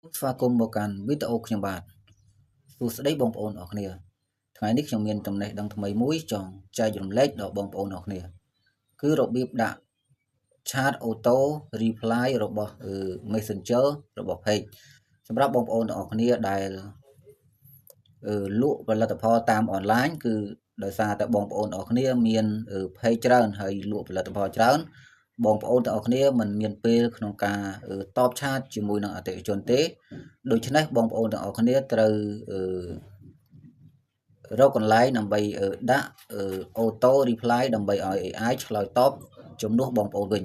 ស្វាគមន៍មកកាន់វីដេអូខ្ញុំបាទសួស្តីបងប្អូនអរគ្នាថ្ងៃនេះខ្ញុំមានចំណេះដឹងថ្មីមួយចង់ចែករំលែកដល់បងប្អូនអរគ្នាគឺរបៀបដាក់ chat auto reply របស់ Messenger របស់ page សម្រាប់បងប្អូនទាំងអស់គ្នាដែលលក់ផលិតផលតាមអនឡាញគឺដោយសារតែបងប្អូនទាំងអស់គ្នាមាន page ច្រើនហើយលក់ផលិតផលច្រើនបងប្អូនទាំងអស់គ្នាមិនមានពេលក្នុងការតបឆាតជាមួយនឹងអតិថិជនទេដូច្នេះបងប្អូនទាំងអស់គ្នាត្រូវរកកន្លែងដើម្បីដាក់ auto reply ដើម្បីឲ្យ AI ឆ្លើយតបជំនួសបងប្អូនវិញ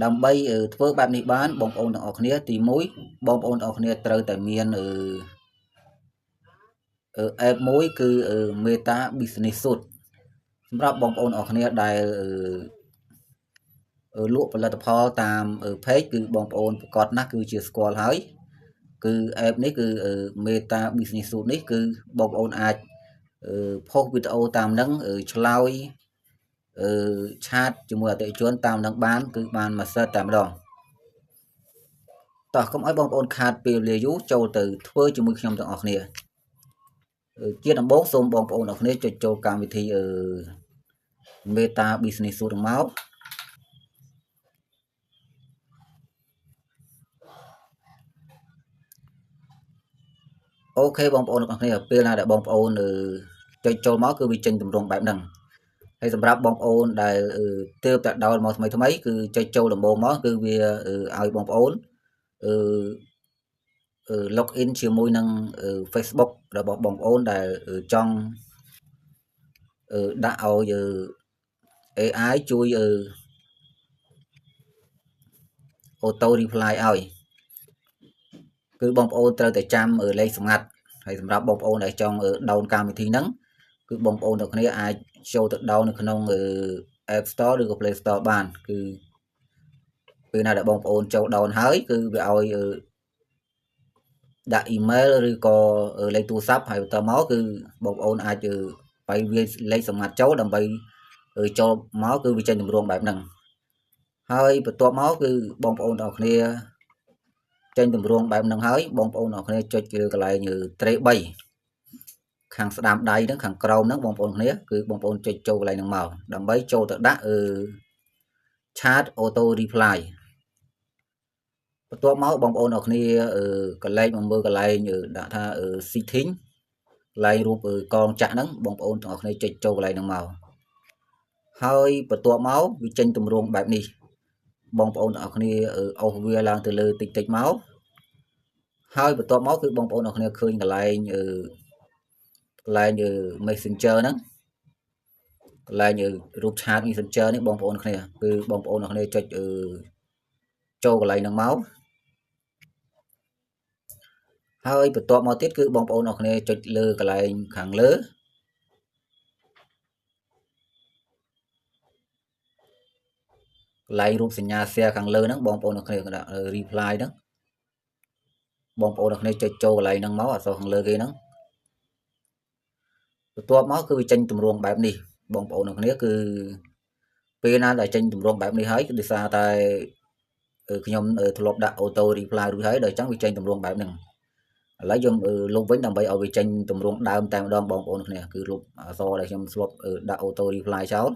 ដើម្បីធ្វើបែបនេះបានបងប្អូនទាំងអស់គ្នាទី1បងប្អូនទាំងអស់គ្នាត្រូវតែមានapp មួយគឺ Meta Business Suite សម្រាប់បងប្អូនអរគ្នាដែលលក់ផលិតផលតាម page គឺបងប្អូនប្រកាសណាស់គឺជាស្គាល់ហើយគឺ app នេះគឺ Meta Business Suite នេះគឺបងប្អូនអាចផុសវីដេអូតាមនឹងឆ្លើយឆាតជាមួយអតិថិជនតាមនឹងបានគឺបានមួយសិតតែម្ដងតោះកុំឲ្យបងប្អូនខាតពេលវេលាយូរចូលទៅធ្វើជាមួយខ្ញុំទាំងអស់គ្នាជាដំបូងសូមបងប្អូនអរគ្នាចុចចូលកម្មវិធីMeta Business Suite មកអូខេបងប្អូនទាំងអស់គ្នាពេលណាដែលបងប្អូនចុចចូលមកគឺវាចេញទម្រង់បែបហ្នឹងហើយសម្រាប់បងប្អូនដែលទើបតែដោនមកថ្មីគឺចុចចូលដំបូងមកគឺវាឲ្យបងប្អូនlog in ជាមួយនឹង Facebook របស់បងប្អូនដែលចង់ដាក់ឲ្យ AI ជួយ auto reply ឲ្យគឺបងប្អូនត្រូវតែចាំលេខសម្ងាត់ហើយសម្រាប់បងប្អូនដែលចង់ដោនកម្មវិធីហ្នឹងគឺបងប្អូនទាំងគ្នាអាចចូលទៅដោននៅក្នុង App Store ឬក៏ Play Store បានគឺពេលណាដែលបងប្អូនចូលដោនហើយគឺវាឲ្យដាក់ email ឬក៏លេខទូរស័ព្ទហើយបន្តមកគឺបងប្អូនអាចបាយវាលេខសម្ងាត់ចូលដើម្បីចូលមកគឺវាចេញទម្រង់បែបហ្នឹងហើយបន្ទាប់មកគឺបងប្អូនទាំងគ្នាចេញទម្រង់បែបហ្នឹងហើយបងប្អូនទាំងគ្នាចុចលើកន្លែងត្រេ3ខាងស្ដាំដៃហ្នឹងខាងក្រោមហ្នឹងបងប្អូនគ្នាគឺបងប្អូនចុចចូលកន្លែងហ្នឹងមកដើម្បីចូលទៅដាក់chat auto reply បន្ទាប់មកបងប្អូនទាំងគ្នាកន្លែងមកមើលកន្លែងដាក់ថា setting កន្លែងរូបកងចាក់ហ្នឹងបងប្អូនទាំងអស់គ្នាចុចចូលកន្លែងហ្នឹងមកហើយបន្ទាប់មកវាចេញទម្រង់បែបនេះបងប្អូនទាំងអស់គ្នាអូសវាឡើងទៅលើតិចមកហើយបន្ទាប់មកគឺបងប្អូនទាំងអស់គ្នាឃើញកន្លែង Messenger ហ្នឹងកន្លែងរូបឆាត Messenger នេះបងប្អូនគ្នាគឺបងប្អូនទាំងគ្នាចុចចូលកន្លែងហ្នឹងមកហើយបន្ទាប់មកទៀតគឺបងប្អូនទាំងគ្នាចុចលើកន្លែងខាងលើកន្លែងរូបសញ្ញា share ខាងលើហ្នឹងបងប្អូនទាំងគ្នាដាក់ reply ហ្នឹងបងប្អូនទាំងគ្នាចុចចូលកន្លែងហ្នឹងមកអក្សរខាងលើគេហ្នឹងបន្ទាប់មកគឺវាចេញទម្រង់បែបនេះបងប្អូនទាំងគ្នាគឺពេលណាដែលចេញទម្រង់បែបនេះហើយគឺដោយសារតែខ្ញុំធ្លាប់ដាក់ auto reply រួចហើយដល់អញ្ចឹងវាចេញទម្រង់បែបហ្នឹងឥឡូវយើងលុបវិញដើម្បីឲ្យវាចេញទម្រង់ដើមតែម្ដងបងប្អូនគ្នាគឺលុបអក្សរដែលខ្ញុំធ្លាប់ដាក់ auto reply ចោល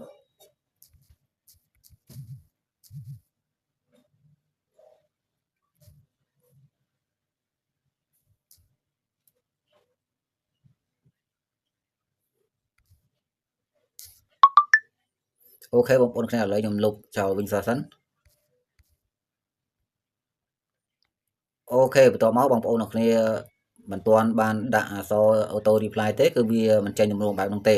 អូខេបងប្អូនគ្នាឥឡូវខ្ញុំលុបចោលវិញសិនអូខេបន្ទាប់មកបងប្អូនគ្នាមិនទាន់បានដាក់អក្សរ auto reply ទេគឺវាមិនចេញទម្រង់បែបហ្នឹងទេ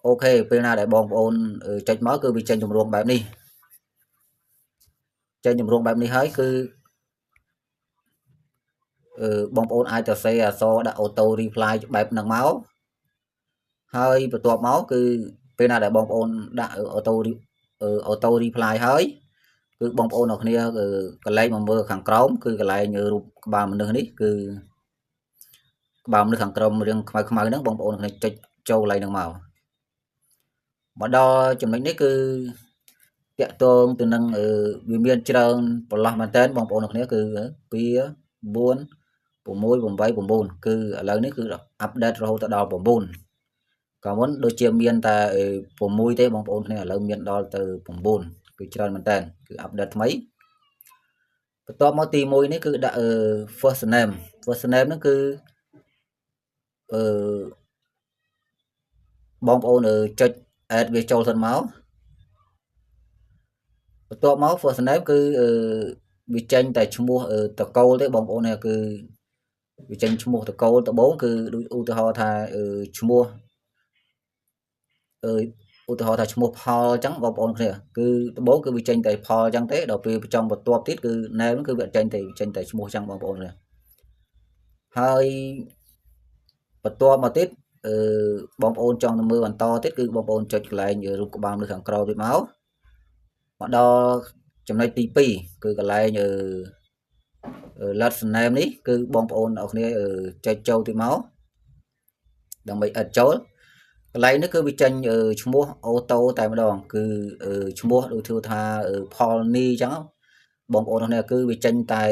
អូខេពេលណាដែលបងប្អូនចុចមកគឺវាចេញទម្រង់បែបនេះចេញទម្រង់បែបនេះហើយគឺបងប្អូនអាចទៅសេអក្សរដាក់ auto reply បែបហ្នឹងមកហើយបន្ទាប់មកគឺពេលណាដែលបងប្អូនដាក់ auto reply ហើយគឺបងប្អូនអរគ្នាកន្លែងមកមើលខាងក្រោមគឺកន្លែងរូបក្បាលមនុស្សនេះគឺក្បាលមនុស្សខាងក្រោមរាងខ្មៅហ្នឹងបងប្អូនគ្នាចុចចូលកន្លែងហ្នឹងមកដល់ចំណុចនេះគឺត តាក់ទងទៅនឹងវាមានច្រើនប្រឡោះមែនតើបងប្អូនគ្នាគឺ2 4 6 8 9គឺឥឡូវនេះគឺអាប់ដេតរហូតដល់9ក៏មុនដូចជាមានតែ6ទេបងប្អូនគ្នាឥឡូវមានដល់ទៅ9គឺច្រើនមែនតើគឺអាប់ដេតថ្មីបន្ទាប់មកទី1នេះគឺដាក់first name ហ្នឹងគឺបងប្អូនចុច add វាចូលសិនមកបន្ទាប់មក first name គឺវាចេញតែឈ្មោះតកូលទេបងប្អូននេះគឺវាចេញឈ្មោះតកូលដំបូងគឺដូចឧទាហរណ៍ថាឈ្មោះឧទាហរណ៍ថាឈ្មោះផលអញ្ចឹងបងប្អូនគ្នាគឺដំបូងគឺវាចេញតែផលអញ្ចឹងទេដល់ពេលចង់បន្ទាប់ទៀតគឺ name គឺវាចេញតែឈ្មោះអញ្ចឹងបងប្អូនគ្នាហើយបន្ទាប់មកទៀតបងប្អូនចង់ទៅមើលបន្តទៀតគឺបងប្អូនចុចកន្លែងរូបក្បាលនៅខាងក្រោមទៀតមកដល់ចំណុចទី2គឺកន្លែងlast name នេះគឺបងប្អូនអរគ្នាចុចចូលទៀតមកដើម្បីអិតចូលកន្លែងនេះគឺវាចេញឈ្មោះអូតូតែម្ដងគឺឈ្មោះដូចធ្វើថាផលនីអញ្ចឹងបងប្អូនគ្នាគឺវាចេញតែ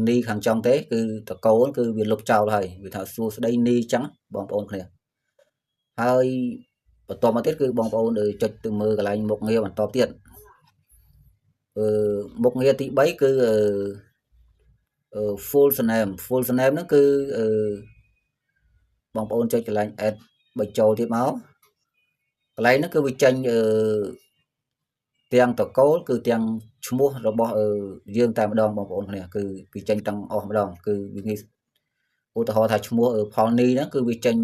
នីខាងចុងទេគឺតកូលគឺវាលុបចោលហើយវាថាសួស្ដីនីអញ្ចឹងបងប្អូនគ្នាហើយបន្ទាប់មកទៀតគឺបងប្អូនចុចទៅមើលកន្លែងមុខងារបន្តទៀតមុខងារទី3គឺfull name ហ្នឹងគឺបងប្អូនចុចកន្លែង add បើចូលទៀតមកកន្លែងហ្នឹងគឺវាចេញទាំងតកូលគឺទាំងឈ្មោះរបស់យើងតែម្ដងបងប្អូនគ្នាគឺវាចេញទាំងអស់ម្ដងគឺវាងាយឧទាហរណ៍ថាឈ្មោះផលនីហ្នឹងគឺវាចេញ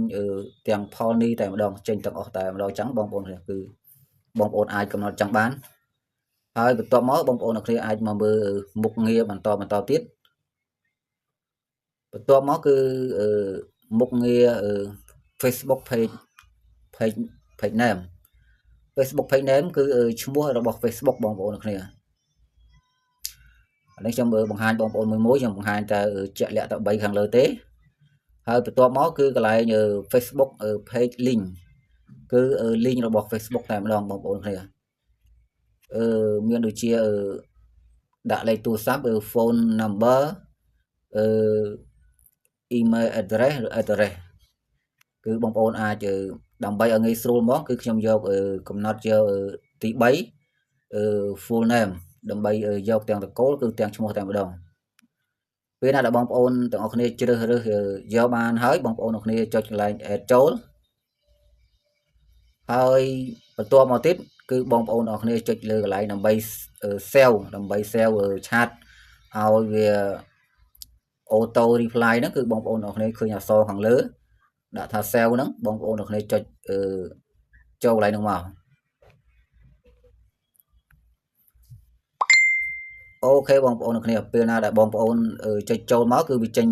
ទាំងផលនីតែម្ដងចេញទាំងអស់តែម្ដងចឹងបងប្អូនគ្នាគឺបងប្អូនអាចកំណត់ចឹងបានហើយបន្ទាប់មកបងប្អូនគ្នាអាចមកមើលមុខងារបន្តទៀតបន្ទាប់មកគឺមុខងារ Facebook page name Facebook page name គឺឈ្មោះរបស់ Facebook បងប្អូនគ្នាអានេះខ្ញុំបង្ហាញបងប្អូនមួយខ្ញុំបង្ហាញតែជាក់លាក់តែ3ខាងលើទេហើយបន្ទាប់មកគឺកន្លែងFacebook page link គឺ link របស់ Facebook តែម្ដងបងប្អូនគ្នាមានដូចជាដាក់លេខទូរស័ព្ទphone number email address ឬ address គឺបងប្អូនអាចដើម្បីឲ្យងាយស្រួលមកគឺខ្ញុំយកកំណត់យកទី3 full name ដើម្បីយកទាំងតកូលគឺទាំងឈ្មោះតែម្ដងពេលណាដែលបងប្អូនទាំងអស់គ្នាជ្រើសរើសយកបានហើយបងប្អូនទាំងគ្នាចុចកន្លែង add ចូលហើយបន្ទាប់មកទៀតគឺបងប្អូនទាំងអស់គ្នាចុចលើកន្លែងដើម្បី save ឆាតឲ្យវា auto reply ហ្នឹងគឺបងប្អូនទាំងអស់គ្នាឃើញអក្សរខាងលើដាក់ថា save ហ្នឹងបងប្អូនទាំងគ្នាចុចចូលកន្លែងហ្នឹងមកអូខេបងប្អូនទាំងគ្នាពេលណាដែលបងប្អូនចុចចូលមកគឺវាចេញ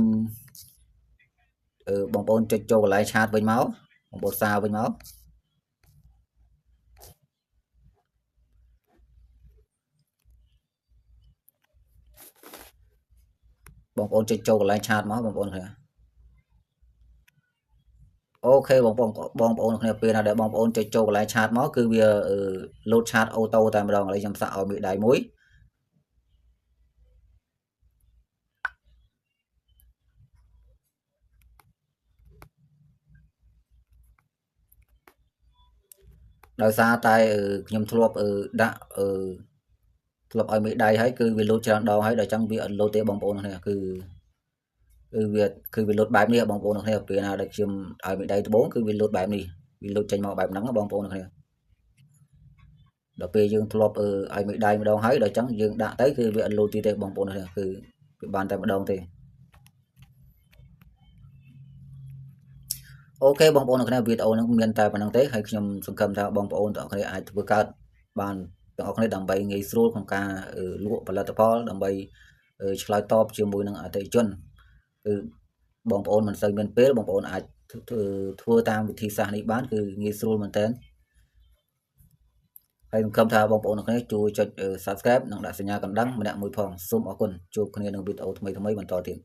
បងប្អូនចុចចូលកន្លែងឆាតវិញមកបងប្អូនសារវិញមកបងប្អូនចុចចូលកន្លែងឆាតមកបងប្អូនគ្នាអូខេបងប្អូនគ្នាពេលណាដែលបងប្អូនចុចចូលកន្លែងឆាតមកគឺវាលោតឆាតអូតូតែម្ដងឥឡូវខ្ញុំសាក់ឲ្យមេដៃមួយដោយសារតែខ្ញុំធ្លាប់ដាក់ធ្លាប់ឲ្យមេដៃហើយគឺវាលោតច្រើនដងហើយដល់ចឹងវាអត់លោតទេបងប្អូនគ្នាគឺវាលោតបែបនេះបងប្អូនគ្នាពេលណាដែលខ្ញុំឲ្យមេដៃត្បូងគឺវាលោតបែបនេះវាលោតចេញមកបែបហ្នឹងបងប្អូនគ្នាដល់ពេលយើងធ្លាប់ឲ្យមេដៃម្ដងហើយដល់ចឹងយើងដាក់ទៅគឺវាអត់លោតទេបងប្អូនគ្នាគឺវាបានតែម្ដងទេអូខេបងប្អូនទាំងគ្នាវីដេអូហ្នឹងមានតែប៉ុណ្្នឹងទេហើយខ្ញុំសង្ឃឹមថាបងប្អូនទាំងគ្នាអាចធ្វើកើតបានទាំងអស់គ្នាដើម្បីងាយស្រួលក្នុងការលក់ផលិតផលដើម្បីឆ្លើយតបជាមួយនឹងអតិថិជនគឺបងប្អូនមិនសូវមានពេលបងប្អូនអាចធ្វើតាមវិធីសាស្ត្រនេះបានគឺងាយស្រួលមែនតើហើយសង្ឃឹមថាបងប្អូនទាំងគ្នាជួយចុច Subscribe និងដាក់សញ្ញាកណ្ដឹងម្នាក់មួយផងសូមអរគុណជួបគ្នានៅវីដេអូថ្មីបន្តទៀត